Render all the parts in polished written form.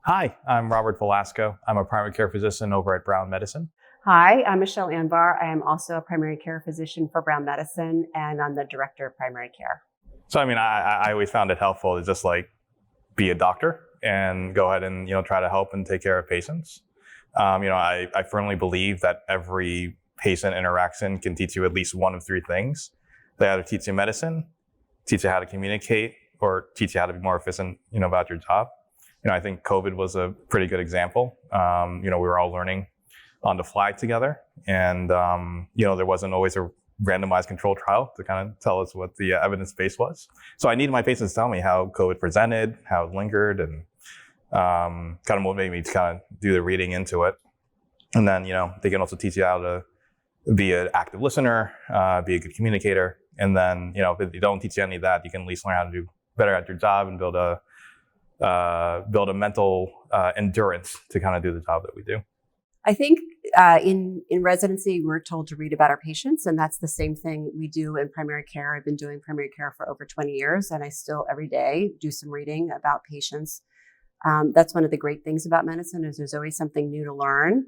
Hi, I'm Robert Velasco. I'm a primary care physician over at Brown Medicine. Hi, I'm Michelle Anvar. I am also a primary care physician for Brown Medicine, and I'm the director of primary care. So, I always found it helpful to just like be a doctor and go ahead and try to help and take care of patients. I firmly believe that every patient interaction can teach you at least one of three things. They either teach you medicine, teach you how to communicate, or teach you how to be more efficient, about your job. I think COVID was a pretty good example. We were all learning on the fly together, and there wasn't always a randomized control trial to kind of tell us what the evidence base was. So I needed my patients to tell me how COVID presented, how it lingered, and kind of motivated me to kind of do the reading into it. And then, they can also teach you how to be an active listener, be a good communicator. And then, if they don't teach you any of that, you can at least learn how to do better at your job and build a mental endurance to kind of do the job that we do. I think in residency, we're told to read about our patients, and that's the same thing we do in primary care. I've been doing primary care for over 20 years, and I still every day do some reading about patients. That's one of the great things about medicine is there's always something new to learn.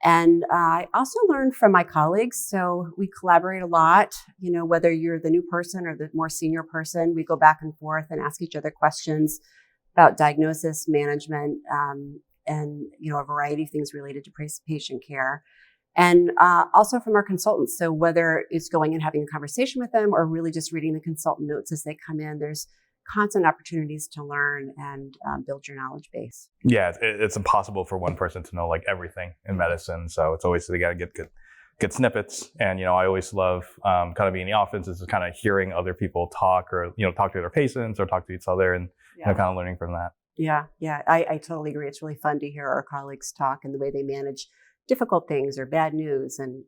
And I also learn from my colleagues. So we collaborate a lot, whether you're the new person or the more senior person, we go back and forth and ask each other questions about diagnosis, management, and a variety of things related to patient care. And also from our consultants. So whether it's going and having a conversation with them or really just reading the consultant notes as they come in, there's constant opportunities to learn and build your knowledge base. Yeah, it's impossible for one person to know like everything in medicine. So it's always, they got to get good snippets. And, I always love kind of being in the office is kind of hearing other people talk or, talk to their patients or talk to each other and kind of learning from that. Yeah. I totally agree. It's really fun to hear our colleagues talk and the way they manage difficult things or bad news. And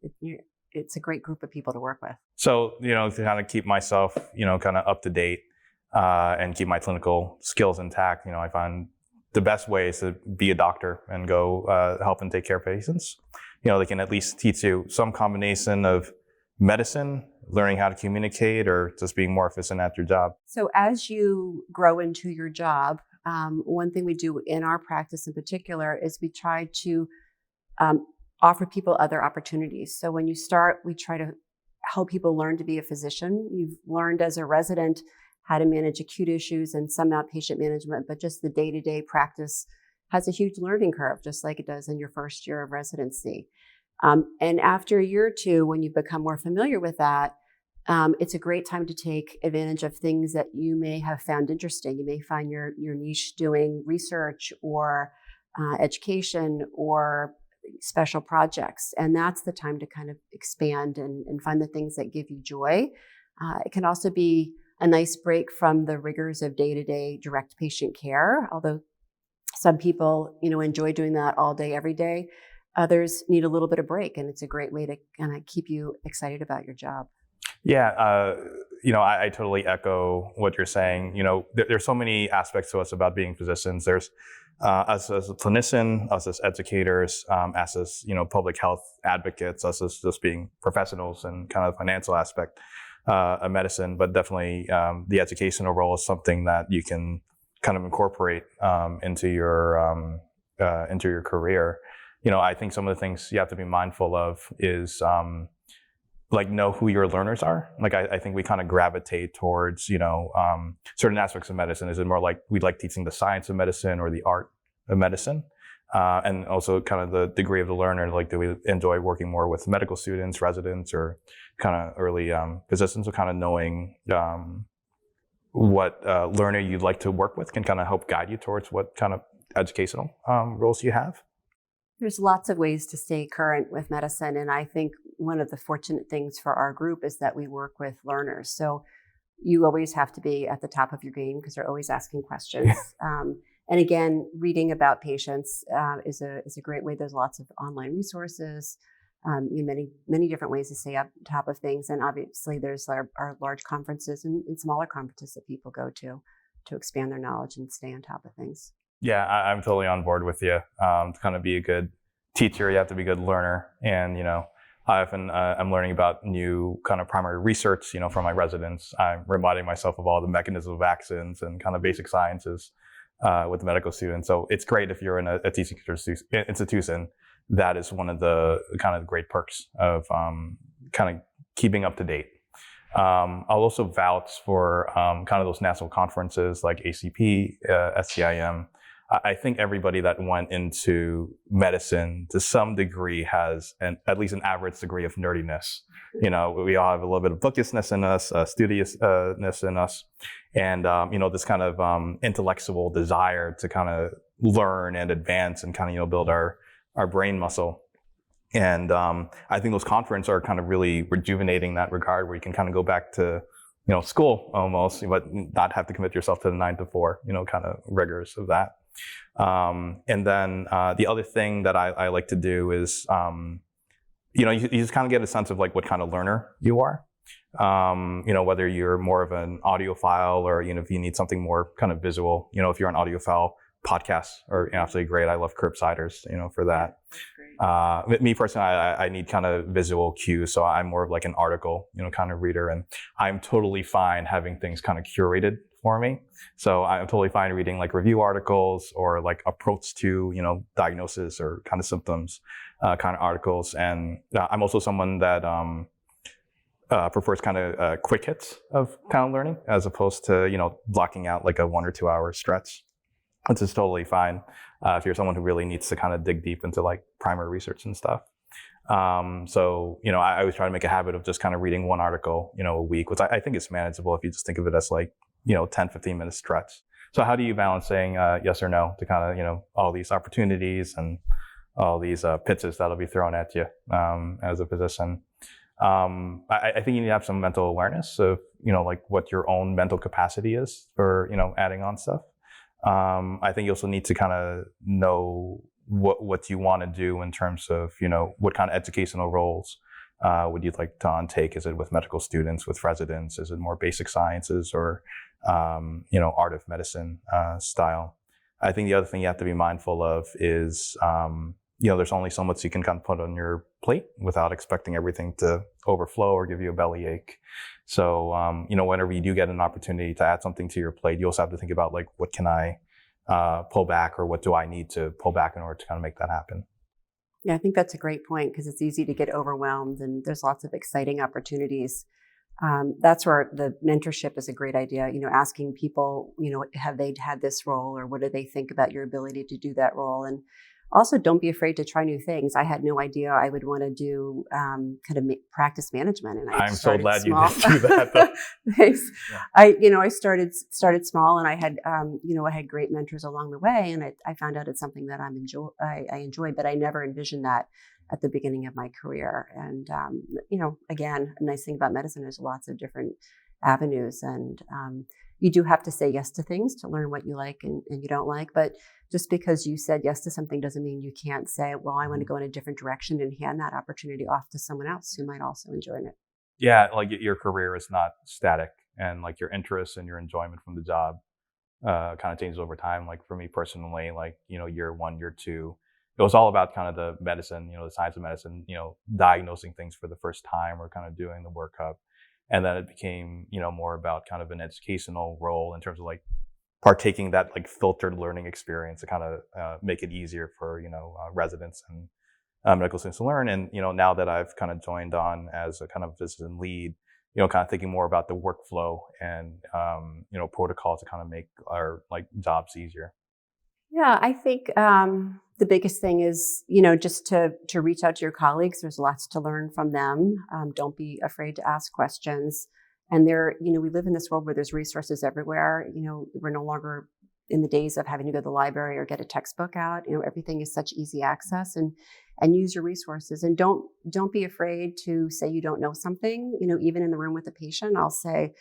it's a great group of people to work with. So, to kind of keep myself, kind of up to date and keep my clinical skills intact, I find the best way is to be a doctor and go help and take care of patients. They can at least teach you some combination of medicine, learning how to communicate, or just being more efficient at your job. So as you grow into your job, one thing we do in our practice in particular is we try to offer people other opportunities. So when you start, we try to help people learn to be a physician. You've learned as a resident how to manage acute issues and some outpatient management, but just the day-to-day practice has a huge learning curve, just like it does in your first year of residency. And after a year or two, when you become more familiar with that, it's a great time to take advantage of things that you may have found interesting. You may find your niche doing research or education or special projects. And that's the time to kind of expand and find the things that give you joy. It can also be a nice break from the rigors of day-to-day direct patient care, although some people, enjoy doing that all day, every day. Others need a little bit of break, and it's a great way to kind of keep you excited about your job. Yeah, I totally echo what you're saying. There's so many aspects to us about being physicians. There's us as a clinician, us as educators, us as public health advocates, us as just being professionals and kind of financial aspect of medicine. But definitely, the educational role is something that you can kind of incorporate into your career. I think some of the things you have to be mindful of is know who your learners are. I think we kind of gravitate towards, certain aspects of medicine. Is it more like we like teaching the science of medicine or the art of medicine? And also kind of the degree of the learner, do we enjoy working more with medical students, residents, or kind of early physicians? So kind of knowing what learner you'd like to work with can kind of help guide you towards what kind of educational roles you have. There's lots of ways to stay current with medicine. And I think one of the fortunate things for our group is that we work with learners. So you always have to be at the top of your game because they're always asking questions. And again, reading about patients is a great way. There's lots of online resources, many different ways to stay up top of things. And obviously there's our large conferences and smaller conferences that people go to expand their knowledge and stay on top of things. Yeah, I'm totally on board with you. To kind of be a good teacher, you have to be a good learner. And, I often I'm learning about new kind of primary research, from my residents. I'm reminding myself of all the mechanisms of actions and kind of basic sciences with the medical students. So it's great if you're in a teaching institution. That is one of the kind of great perks of kind of keeping up to date. I'll also vouch for kind of those national conferences like ACP, SCIM. I think everybody that went into medicine to some degree has at least an average degree of nerdiness. You know, we all have a little bit of bookishness in us, studiousness in us, and you know, this kind of intellectual desire to kind of learn and advance and kind of, you know, build our brain muscle. And I think those conferences are kind of really rejuvenating that regard, where you can kind of go back to, you know, school almost, but not have to commit yourself to the 9 to 4, you know, kind of rigors of that. And then the other thing that I like to do is, you know, you just kind of get a sense of like what kind of learner you are. You know, whether you're more of an audiophile or, you know, if you need something more kind of visual, you know, if you're an audiophile, podcasts are absolutely great. I love Curbsiders, you know, for that. Me personally, I need kind of visual cues, so I'm more of like an article, you know, kind of reader, and I'm totally fine having things kind of curated for me. So I'm totally fine reading like review articles or like approach to, you know, diagnosis or kind of symptoms kind of articles. And I'm also someone that prefers kind of quick hits of kind of learning as opposed to, you know, blocking out like a 1 or 2 hour stretch. Which is totally fine if you're someone who really needs to kind of dig deep into like primary research and stuff. So, you know, I always try to make a habit of just kind of reading one article, you know, a week, which I think is manageable if you just think of it as like, you know, 10, 15 minute stretch. So how do you balance saying yes or no to kind of, you know, all these opportunities and all these pitches that'll be thrown at you as a physician? I think you need to have some mental awareness of, you know, like what your own mental capacity is for, you know, adding on stuff. I think you also need to kind of know what you want to do in terms of, you know, what kind of educational roles would you like to undertake? Is it with medical students, with residents? Is it more basic sciences or, you know, art of medicine style? I think the other thing you have to be mindful of is, you know, there's only so much you can kind of put on your plate without expecting everything to overflow or give you a bellyache. So, you know, whenever you do get an opportunity to add something to your plate, you also have to think about like, what can I pull back, or what do I need to pull back in order to kind of make that happen? Yeah, I think that's a great point, because it's easy to get overwhelmed and there's lots of exciting opportunities. That's where the mentorship is a great idea. You know, asking people, you know, have they had this role, or what do they think about your ability to do that role? And also, don't be afraid to try new things. I had no idea I would want to do kind of practice management, and I'm so glad small. you did do that. Though. Thanks. Yeah. I started small, and I had you know, I had great mentors along the way, and I found out it's something that I enjoy, but I never envisioned that at the beginning of my career. And you know, again, a nice thing about medicine is lots of different avenues, and you do have to say yes to things to learn what you like and you don't like. But just because you said yes to something doesn't mean you can't say, well, I want to go in a different direction, and hand that opportunity off to someone else who might also enjoy it. Yeah, like your career is not static, and like your interests and your enjoyment from the job kind of changes over time. Like for me personally, like, you know, year 1, year 2, it was all about kind of the medicine, you know, the science of medicine, you know, diagnosing things for the first time or kind of doing the workup. And then it became, you know, more about kind of an educational role in terms of like partaking that like filtered learning experience to kind of make it easier for, you know, residents and medical students to learn. And, you know, now that I've kind of joined on as a kind of physician lead, you know, kind of thinking more about the workflow and, you know, protocol to kind of make our like jobs easier. Yeah, I think the biggest thing is, you know, just to reach out to your colleagues. There's lots to learn from them. Don't be afraid to ask questions. And you know, we live in this world where there's resources everywhere. You know, we're no longer in the days of having to go to the library or get a textbook out. You know, everything is such easy access, and use your resources. And don't be afraid to say you don't know something. You know, even in the room with a patient, I'll say,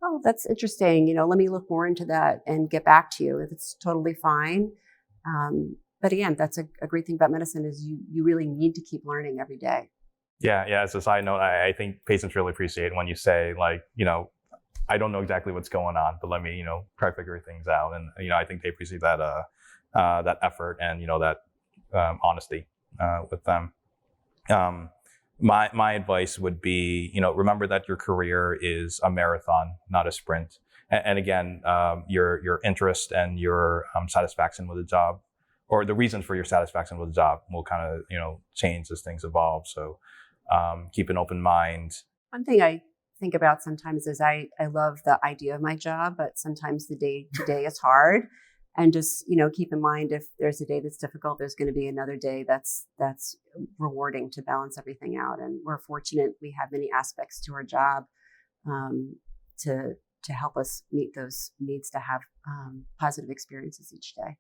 oh, that's interesting. You know, let me look more into that and get back to you. It's totally fine. But again, that's a great thing about medicine is you really need to keep learning every day. Yeah. As a side note, I think patients really appreciate when you say like, you know, I don't know exactly what's going on, but let me, you know, try to figure things out. And, you know, I think they appreciate that, that effort and, you know, that honesty with them. My advice would be, you know, remember that your career is a marathon, not a sprint. And again, your interest and your satisfaction with the job, or the reasons for your satisfaction with the job, will kind of change as things evolve. So keep an open mind. One thing I think about sometimes is I love the idea of my job, but sometimes the day to day is hard. And just, keep in mind, if there's a day that's difficult, there's going to be another day that's rewarding, to balance everything out. And we're fortunate we have many aspects to our job to help us meet those needs to have positive experiences each day.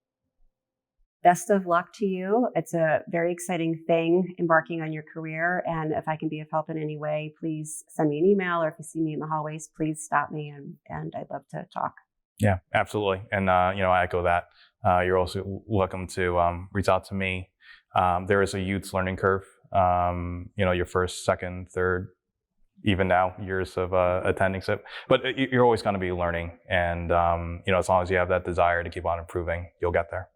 Best of luck to you. It's a very exciting thing, embarking on your career. And if I can be of help in any way, please send me an email, or if you see me in the hallways, please stop me, and I'd love to talk. Yeah, absolutely. And, I echo that. You're also welcome to reach out to me. There is a huge learning curve. Your first, second, third, even now, years of attending SIP. But you're always going to be learning. And, as long as you have that desire to keep on improving, you'll get there.